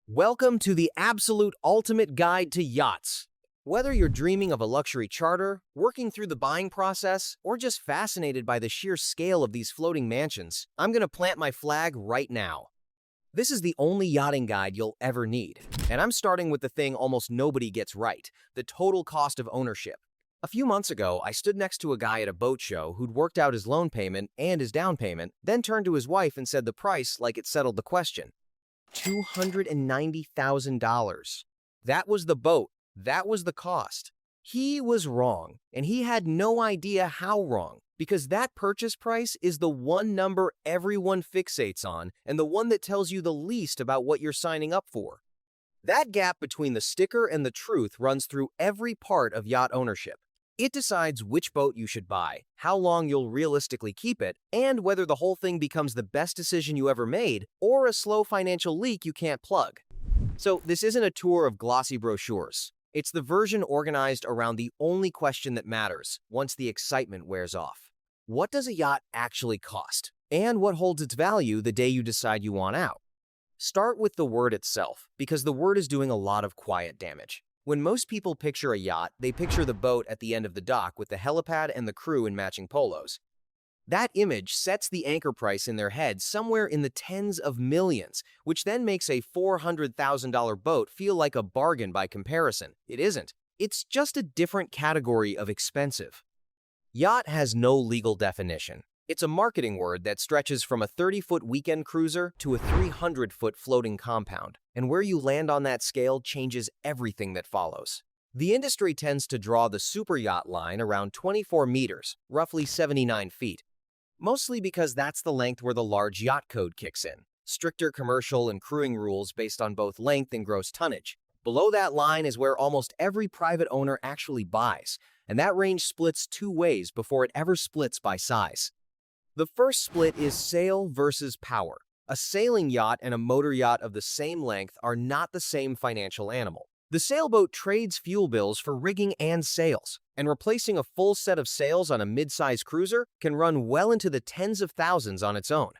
Welcome to the absolute ultimate guide to yachts. Whether you're dreaming of a luxury charter, working through the buying process, or just fascinated by the sheer scale of these floating mansions, I'm going to plant my flag right now. This is the only yachting guide you'll ever need, and I'm starting with the thing almost nobody gets right, the total cost of ownership. A few months ago, I stood next to a guy at a boat show who'd worked out his loan payment and his down payment, then turned to his wife and said the price like it settled the question. $290,000. That was the boat. That was the cost. He was wrong, and he had no idea how wrong, because that purchase price is the one number everyone fixates on and the one that tells you the least about what you're signing up for. That gap between the sticker and the truth runs through every part of yacht ownership. It decides which boat you should buy, how long you'll realistically keep it, and whether the whole thing becomes the best decision you ever made or a slow financial leak you can't plug. So this isn't a tour of glossy brochures. It's the version organized around the only question that matters once the excitement wears off. What does a yacht actually cost? And what holds its value the day you decide you want out? Start with the word itself, because the word is doing a lot of quiet damage. When most people picture a yacht, they picture the boat at the end of the dock with the helipad and the crew in matching polos. That image sets the anchor price in their head somewhere in the tens of millions, which then makes a $400,000 boat feel like a bargain by comparison. It isn't. It's just a different category of expensive. Yacht has no legal definition. It's a marketing word that stretches from a 30-foot weekend cruiser to a 300-foot floating compound, and where you land on that scale changes everything that follows. The industry tends to draw the super yacht line around 24 meters, roughly 79 feet, mostly because that's the length where the large yacht code kicks in, stricter commercial and crewing rules based on both length and gross tonnage. Below that line is where almost every private owner actually buys, and that range splits two ways before it ever splits by size. The first split is sail versus power. A sailing yacht and a motor yacht of the same length are not the same financial animal. The sailboat trades fuel bills for rigging and sails, and replacing a full set of sails on a mid-size cruiser can run well into the tens of thousands on its own.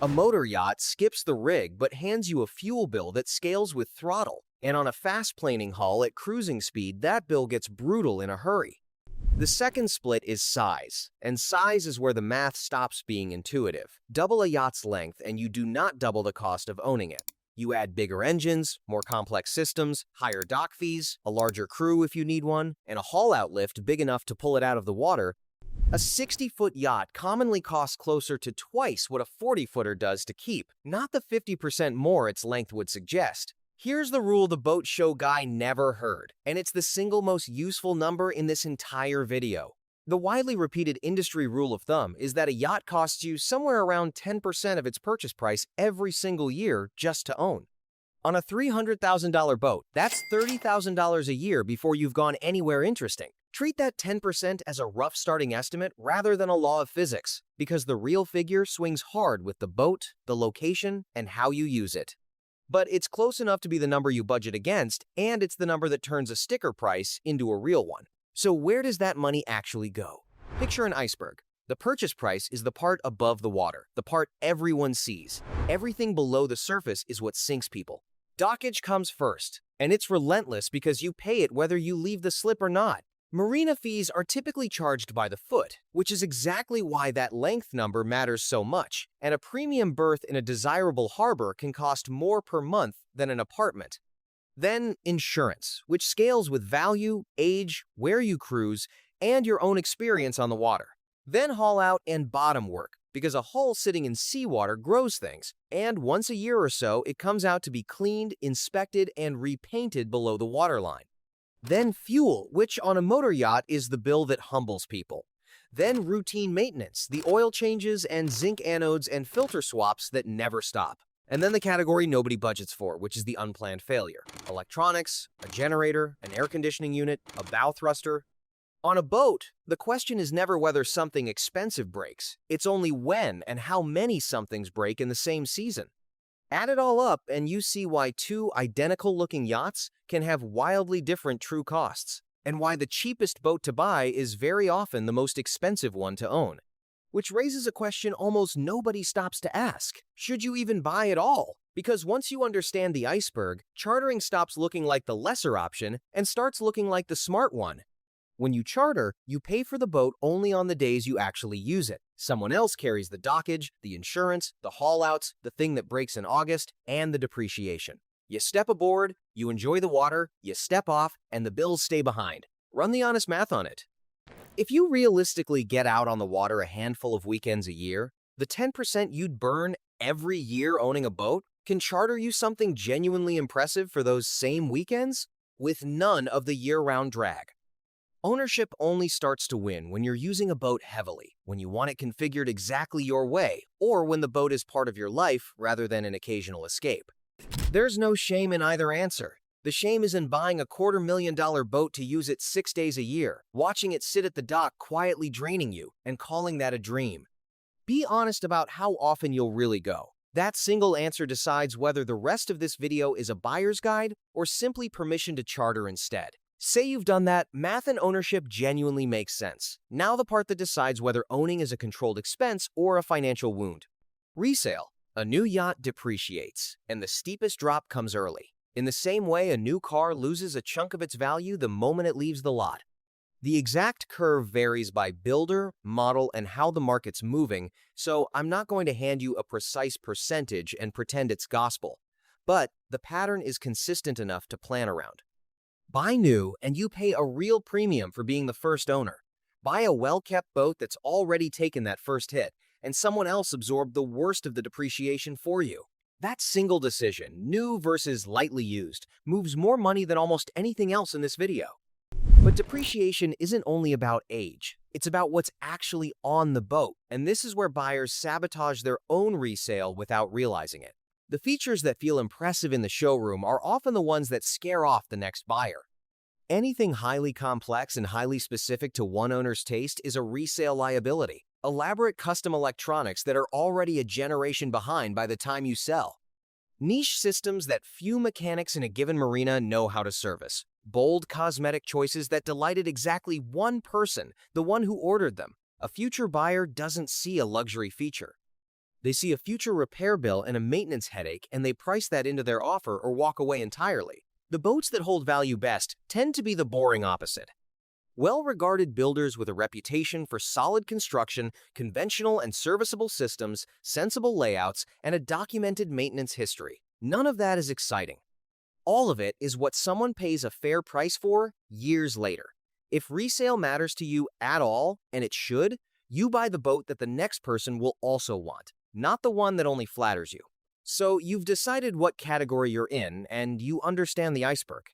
A motor yacht skips the rig but hands you a fuel bill that scales with throttle, and on a fast-planing hull at cruising speed, that bill gets brutal in a hurry. The second split is size, and size is where the math stops being intuitive. Double a yacht's length and you do not double the cost of owning it. You add bigger engines, more complex systems, higher dock fees, a larger crew if you need one, and a haul-out lift big enough to pull it out of the water. A 60-foot yacht commonly costs closer to twice what a 40-footer does to keep, not the 50% more its length would suggest. Here's the rule the boat show guy never heard, and it's the single most useful number in this entire video. The widely repeated industry rule of thumb is that a yacht costs you somewhere around 10% of its purchase price every single year just to own. On a $300,000 boat, that's $30,000 a year before you've gone anywhere interesting. Treat that 10% as a rough starting estimate rather than a law of physics, because the real figure swings hard with the boat, the location, and how you use it. But it's close enough to be the number you budget against, and it's the number that turns a sticker price into a real one. So where does that money actually go? Picture an iceberg. The purchase price is the part above the water, the part everyone sees. Everything below the surface is what sinks people. Dockage comes first, and it's relentless because you pay it whether you leave the slip or not. Marina fees are typically charged by the foot, which is exactly why that length number matters so much, and a premium berth in a desirable harbor can cost more per month than an apartment. Then insurance, which scales with value, age, where you cruise, and your own experience on the water. Then haul out and bottom work, because a hull sitting in seawater grows things, and once a year or so it comes out to be cleaned, inspected, and repainted below the waterline. Then fuel, which on a motor yacht is the bill that humbles people. Then routine maintenance, the oil changes and zinc anodes and filter swaps that never stop. And then the category nobody budgets for, which is the unplanned failure. Electronics, a generator, an air conditioning unit, a bow thruster. On a boat, the question is never whether something expensive breaks. It's only when and how many somethings break in the same season. Add it all up and you see why two identical-looking yachts can have wildly different true costs, and why the cheapest boat to buy is very often the most expensive one to own. Which raises a question almost nobody stops to ask. Should you even buy at all? Because once you understand the iceberg, chartering stops looking like the lesser option and starts looking like the smart one. When you charter, you pay for the boat only on the days you actually use it. Someone else carries the dockage, the insurance, the haul-outs, the thing that breaks in August, and the depreciation. You step aboard, you enjoy the water, you step off, and the bills stay behind. Run the honest math on it. If you realistically get out on the water a handful of weekends a year, the 10% you'd burn every year owning a boat can charter you something genuinely impressive for those same weekends with none of the year-round drag. Ownership only starts to win when you're using a boat heavily, when you want it configured exactly your way, or when the boat is part of your life rather than an occasional escape. There's no shame in either answer. The shame is in buying a $250,000 boat to use it 6 days a year, watching it sit at the dock quietly draining you, and calling that a dream. Be honest about how often you'll really go. That single answer decides whether the rest of this video is a buyer's guide or simply permission to charter instead. Say you've done that, math and ownership genuinely makes sense. Now the part that decides whether owning is a controlled expense or a financial wound. Resale. A new yacht depreciates, and the steepest drop comes early. In the same way, a new car loses a chunk of its value the moment it leaves the lot. The exact curve varies by builder, model, and how the market's moving, so I'm not going to hand you a precise percentage and pretend it's gospel. But the pattern is consistent enough to plan around. Buy new, and you pay a real premium for being the first owner. Buy a well-kept boat that's already taken that first hit, and someone else absorbed the worst of the depreciation for you. That single decision, new versus lightly used, moves more money than almost anything else in this video. But depreciation isn't only about age. It's about what's actually on the boat, and this is where buyers sabotage their own resale without realizing it. The features that feel impressive in the showroom are often the ones that scare off the next buyer. Anything highly complex and highly specific to one owner's taste is a resale liability. Elaborate custom electronics that are already a generation behind by the time you sell. Niche systems that few mechanics in a given marina know how to service. Bold cosmetic choices that delighted exactly one person, the one who ordered them. A future buyer doesn't see a luxury feature. They see a future repair bill and a maintenance headache, and they price that into their offer or walk away entirely. The boats that hold value best tend to be the boring opposite. Well-regarded builders with a reputation for solid construction, conventional and serviceable systems, sensible layouts, and a documented maintenance history. None of that is exciting. All of it is what someone pays a fair price for years later. If resale matters to you at all, and it should, you buy the boat that the next person will also want, not the one that only flatters you. So you've decided what category you're in, and you understand the iceberg.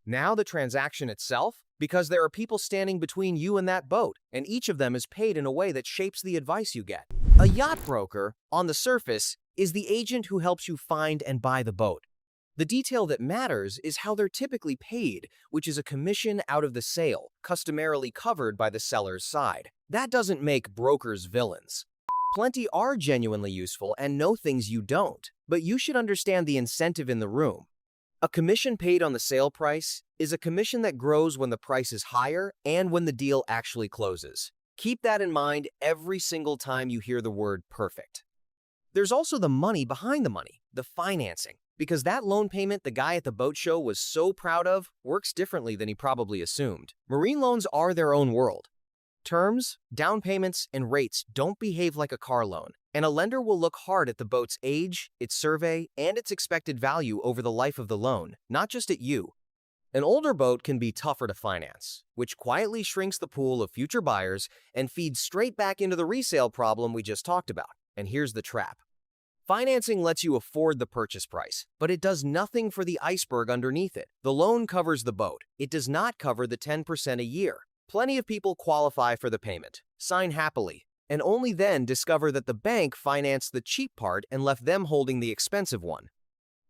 Now the transaction itself, because there are people standing between you and that boat, and each of them is paid in a way that shapes the advice you get. A yacht broker, on the surface, is the agent who helps you find and buy the boat. The detail that matters is how they're typically paid, which is a commission out of the sale, customarily covered by the seller's side. That doesn't make brokers villains. Plenty are genuinely useful and know things you don't, but you should understand the incentive in the room. A commission paid on the sale price is a commission that grows when the price is higher and when the deal actually closes. Keep that in mind every single time you hear the word perfect. There's also the money behind the money, the financing, because that loan payment the guy at the boat show was so proud of works differently than he probably assumed. Marine loans are their own world. Terms, down payments, and rates don't behave like a car loan, and a lender will look hard at the boat's age, its survey, and its expected value over the life of the loan, not just at you. An older boat can be tougher to finance, which quietly shrinks the pool of future buyers and feeds straight back into the resale problem we just talked about. And here's the trap. Financing lets you afford the purchase price, but it does nothing for the iceberg underneath it. The loan covers the boat. It does not cover the 10% a year. Plenty of people qualify for the payment, sign happily, and only then discover that the bank financed the cheap part and left them holding the expensive one.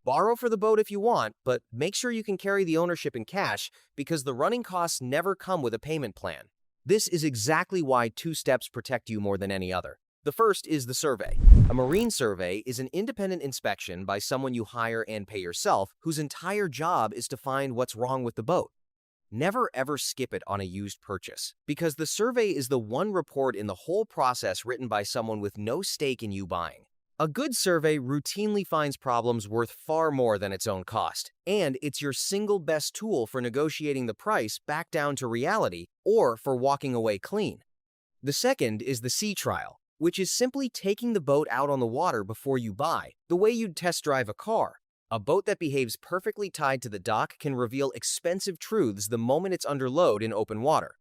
Borrow for the boat if you want, but make sure you can carry the ownership in cash because the running costs never come with a payment plan. This is exactly why two steps protect you more than any other. The first is the survey. A marine survey is an independent inspection by someone you hire and pay yourself, whose entire job is to find what's wrong with the boat. Never ever skip it on a used purchase, because the survey is the one report in the whole process written by someone with no stake in you buying. A good survey routinely finds problems worth far more than its own cost, and it's your single best tool for negotiating the price back down to reality or for walking away clean. The second is the sea trial, which is simply taking the boat out on the water before you buy, the way you'd test drive a car. A boat that behaves perfectly tied to the dock can reveal expensive truths the moment it's under load in open water.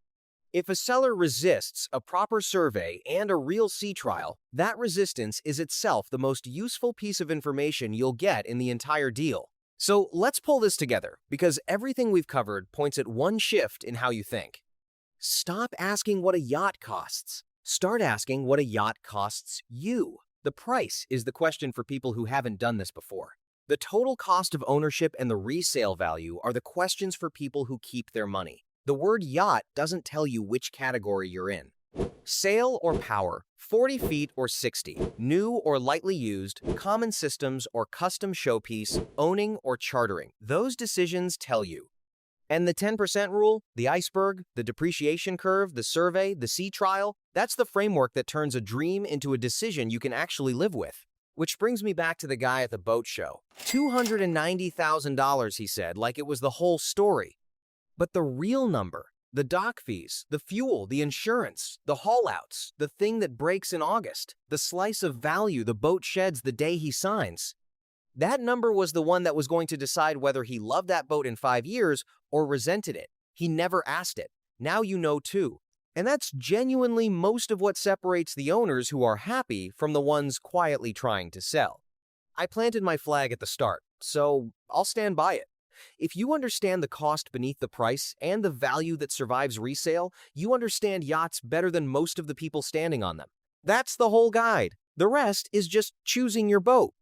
If a seller resists a proper survey and a real sea trial, that resistance is itself the most useful piece of information you'll get in the entire deal. So let's pull this together, because everything we've covered points at one shift in how you think. Stop asking what a yacht costs. Start asking what a yacht costs you. The price is the question for people who haven't done this before. The total cost of ownership and the resale value are the questions for people who keep their money. The word yacht doesn't tell you which category you're in. Sail or power, 40 feet or 60, new or lightly used, common systems or custom showpiece, owning or chartering. Those decisions tell you. And the 10% rule, the iceberg, the depreciation curve, the survey, the sea trial, that's the framework that turns a dream into a decision you can actually live with. Which brings me back to the guy at the boat show. $290,000, he said, like it was the whole story. But the real number, the dock fees, the fuel, the insurance, the haul-outs, the thing that breaks in August, the slice of value the boat sheds the day he signs, that number was the one that was going to decide whether he loved that boat in 5 years or resented it. He never asked it. Now you know too. And that's genuinely most of what separates the owners who are happy from the ones quietly trying to sell. I planted my flag at the start, so I'll stand by it. If you understand the cost beneath the price and the value that survives resale, you understand yachts better than most of the people standing on them. That's the whole guide. The rest is just choosing your boat.